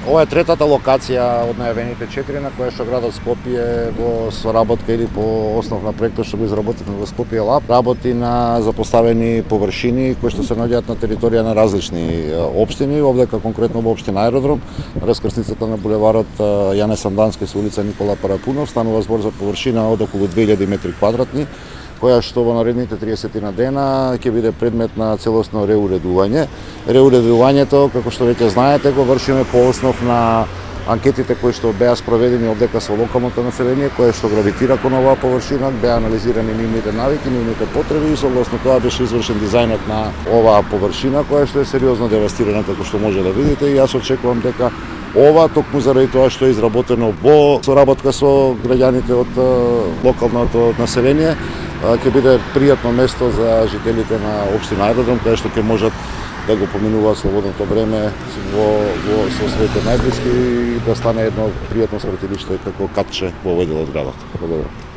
Ова е третата локација од најавените 4 на која што градот Скопје во соработка или по основ на проектот што го изработивме во Скопје Лаб работи на запоставени површини кои што се наоѓаат на територија на различни општини, овдека конкретно во општина Аеродром, раскрсницата на булеварот Јане Сандански со улица Никола Парапунов, станува збор за површина од околу 2000 метри квадратни, која што во наредните 30 на дена ќе биде предмет на целосно реуредување. Реуредувањето, како што веќе знаете, го вршиме по основ на анкетите кои што беа спроведени овдека со локалното население, кое што гравитира кон оваа површина, беа анализирани нивните навики, нивните потреби и согласно тоа беше извршен дизајнот на оваа површина, која што е сериозно девастирана, како што може да видите, и јас очекувам дека ова, токму заради тоа што е изработено во соработка со граѓаните од локалното население, ќе биде пријатно место за жителите на општина Аеродром, каде што ќе можат да го поминуваат слободното време со своите најблиски и да стане едно пријатно свртилиште како катче во овој дел од градот. Благодарам.